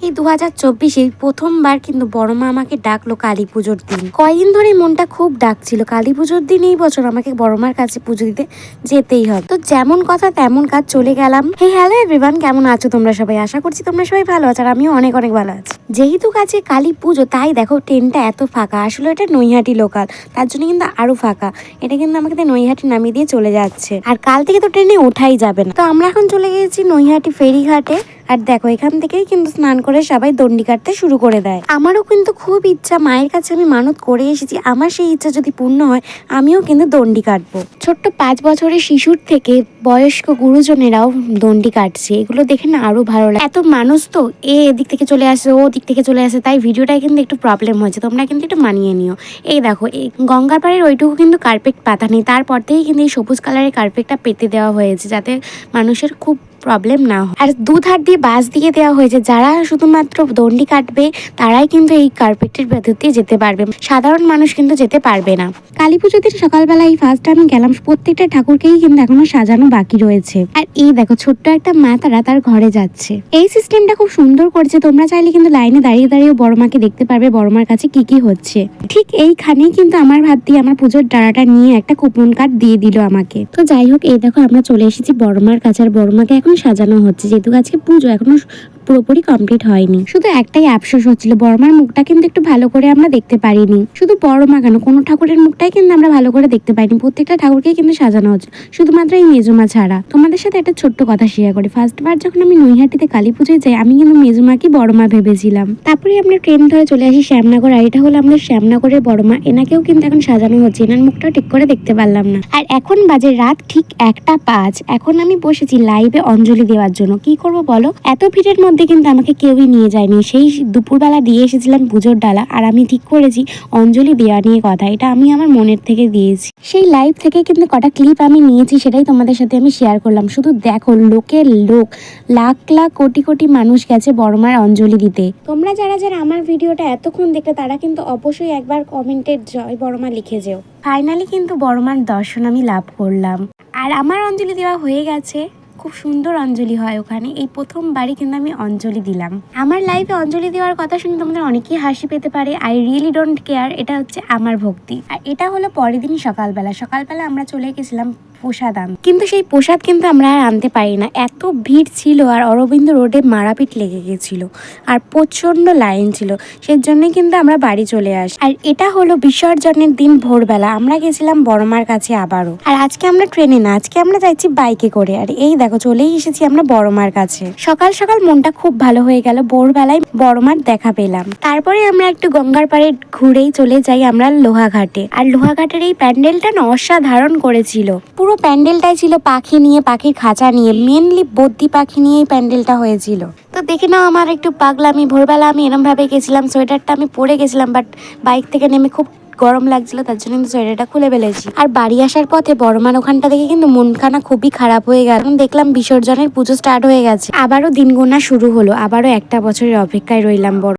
এই 2024-এ প্রথমবার কিন্তু বড় মা আমাকে ডাকলো কালী পুজোর দিন। কয়দিন ধরে মনটা খুব ডাকছিল কালী পুজোর দিন এই বছর আমাকে বড় মার কাছে পুজো দিতে যেতেই হবে। তো যেমন কথা তেমন কাজ, চলে গেলাম। হ্যালো এভরিওয়ান, কেমন আছো তোমরা সবাই? আশা করছি তোমরা সবাই ভালো আছো, আর আমিও অনেক অনেক ভালো আছি। যেহেতু কাছে কালী পুজো, তাই দেখো ট্রেনটা এত ফাঁকা। আসলে এটা নৈহাটি লোকাল, তার জন্য কিন্তু আরো ফাঁকা। এটা কিন্তু আমাকে নৈহাটি নামিয়ে দিয়ে চলে যাচ্ছে, আর কাল থেকে তো ট্রেনে ওঠাই যাবে না। তো আমরা এখন চলে গেছি নৈহাটি ফেরিঘাটে। আর দেখো এখান থেকেই কিন্তু স্নান করে সবাই দণ্ডি কাটতে শুরু করে দেয়। আমারও কিন্তু খুব ইচ্ছা, মায়ের কাছে আমি মানত করে এসেছি, আমার সেই ইচ্ছা যদি পূর্ণ হয় আমিও কিন্তু দণ্ডি কাটবো। ছোট্ট 5 বছরের শিশুর থেকে বয়স্ক গুরুজনেরাও দণ্ডি কাটছে, এগুলো দেখে না আরো ভালো লাগে। এত মানুষ তো, এদিক থেকে চলে আসে, ও দিক থেকে চলে আসে, তাই ভিডিওটাই কিন্তু একটু প্রবলেম হয়েছে, তোমরা কিন্তু একটু মানিয়ে নিও। এই দেখো এই গঙ্গার পাড়ের ওইটুকু কিন্তু কার্পেট পাতা নেই, তারপর থেকেই কিন্তু এই সবুজ কালারের কার্পেটটা পেতে দেওয়া হয়েছে, যাতে মানুষের খুব প্রবলেম না হয়। আর দুধার দিয়ে বাস দিয়ে দেওয়া হয়েছে, যারা শুধুমাত্র দণ্ডি কাটবে তারাই কিন্তু এই কার্পেটের ভেতর দিয়ে যেতে পারবে, সাধারণ মানুষ কিন্তু যেতে পারবে না। কালী পুজোর দিন সকালবেলা এই ফার্স্ট আমি গেলাম, প্রত্যেকটা ঠাকুরকেই কিন্তু এখনো সাজানো বাকি রয়েছে। আর এই দেখো ছোট্ট একটা মা তার ঘরে যাচ্ছে। এই সিস্টেমটা খুব সুন্দর করেছে, তোমরা চাইলে কিন্তু লাইনে দাঁড়িয়ে দাঁড়িয়ে বড় মাকে দেখতে পারবে বড় মার কাছে কি কি হচ্ছে। ঠিক এইখানেই কিন্তু আমার ভাত দিয়ে আমার পুজোর ডালাটা নিয়ে একটা কুপন কার্ড দিয়ে দিল আমাকে। তো যাই হোক, এই দেখো আমরা চলে এসেছি বড় মার কাছে, আর বড় মাকে এখন সাজানো হচ্ছে, যেহেতু আজকে পুজো এখনো পুরোপুরি কমপ্লিট হয়নি। শুধু একটাই আফসোস হচ্ছিল, বড়মার মুখটা কিন্তু একটু ভালো করে আমরা দেখতে পারিনি। শুধু বড়মা কেন, কোনো ঠাকুরের মুখটাই কিন্তু আমরা ভালো করে দেখতে পাইনি। প্রত্যেকটা ঠাকুরকেই কিন্তু সাজানো হচ্ছে, শুধুমাত্র এই মেজুমা ছাড়া। তোমাদের সাথে একটা ছোট্ট কথা শেয়ার করি, ফার্স্টবার যখন আমি নৈহাটিতে কালী পুজোয় যাই, আমি কিন্তু মেজুমাকে বড়মা ভেবেছিলাম। তারপরে আমরা ট্রেন ধরে চলে আসি শ্যামনগর, আর এটা হলো আমাদের শ্যামনগরের বড়মা। এনাকেও কিন্তু এখন সাজানো হচ্ছে, এনার মুখটাও ঠিক করে দেখতে পারলাম না। আর এখন বাজে রাত ঠিক 1:05। এখন আমি বসেছি লাইভে অঞ্জলি দেওয়ার জন্য। কি করব বলো, এত ভিড়ের মধ্যে কিন্তু আমাকে কেউই নিয়ে যায়নি। সেই দুপুরবেলা দিয়ে এসেছিলাম পুজোর ডালা, আর আমি ঠিক করেছি অঞ্জলি দেওয়া নিয়ে কথা, এটা আমি আমার মনের থেকে দিয়েছি। সেই লাইভ থেকে কিন্তু কটা ক্লিপ আমি নিয়েছি, সেটাই তোমাদের সাথে আমি শেয়ার করলাম। শুধু দেখো লোকের লোক, লাখ লাখ কোটি কোটি মানুষ গেছে বড়মার অঞ্জলি দিতে। তোমরা যারা যারা আমার ভিডিওটা এতক্ষণ দেখলে, তারা কিন্তু অবশ্যই একবার কমেন্টে জয় বড়মা লিখে যেও। ফাইনালি কিন্তু বড়মার দর্শন আমি লাভ করলাম, আর আমার অঞ্জলি দেওয়া হয়ে গেছে। খুব সুন্দর অঞ্জলি হয় ওখানে, এই প্রথমবারই কিন্তু আমি অঞ্জলি দিলাম। আমার লাইফে অঞ্জলি দেওয়ার কথা শুনে তোমাদের অনেকেই হাসি পেতে পারে, আই রিয়েলি ডোন্ট কেয়ার, এটা হচ্ছে আমার ভক্তি। আর এটা হলো পরের দিন সকালবেলা আমরা চলে গেছিলাম প্রসাদ আনতে, কিন্তু সেই প্রসাদ কিন্তু আমরা আর আনতে পারি না, এত ভিড় ছিল। আর অরবিন্দ রোডে মারাপিট লেগে গেছিল, আর প্রচন্ড লাইন ছিল, সেজন্যই কিন্তু আমরা বাড়ি চলে আসি। আর এটা হলো বিসর্জনের দিন ভোরবেলা, আমরা গেছিলাম বড়মার কাছে আবারও। আর আজকে আমরা ট্রেনে না, আজকে আমরা যাচ্ছি বাইকে করে। আর এই দেখো চলেই এসেছি আমরা বড়মার কাছে। সকাল সকাল মনটা খুব ভালো হয়ে গেল, ভোরবেলায় বড়মার দেখা পেলাম। তারপরে আমরা একটু গঙ্গার পাড়ে ঘুরেই চলে যাই আমরা লোহাঘাটে। আর লোহাঘাটের এই প্যান্ডেলটা না অসাধারণ করেছিল, পুরো প্যান্ডেলটাই ছিল পাখি নিয়ে, পাখির খাঁচা নিয়ে, মেনলি বদ্যি পাখি নিয়ে এই প্যান্ডেলটা হয়েছিল। তো দেখে নাও আমার একটু পাগলামি। ভোরবেলা আমি এরম ভাবে গেছিলাম, সোয়েটারটা আমি পরে গেছিলাম, বাট বাইক থেকে নেমে খুব গরম লাগছিল, তার জন্য কিন্তু সোয়েটারটা খুলে ফেলেছি। আর বাড়ি আসার পথে বড়মার ওখানটা দেখে কিন্তু মনখানা খুবই খারাপ হয়ে গেল। দেখলাম বিসর্জনের পুজো স্টার্ট হয়ে গেছে, আবারও দিন গোনা শুরু হলো, আবারও একটা বছরের অপেক্ষায় রইলাম।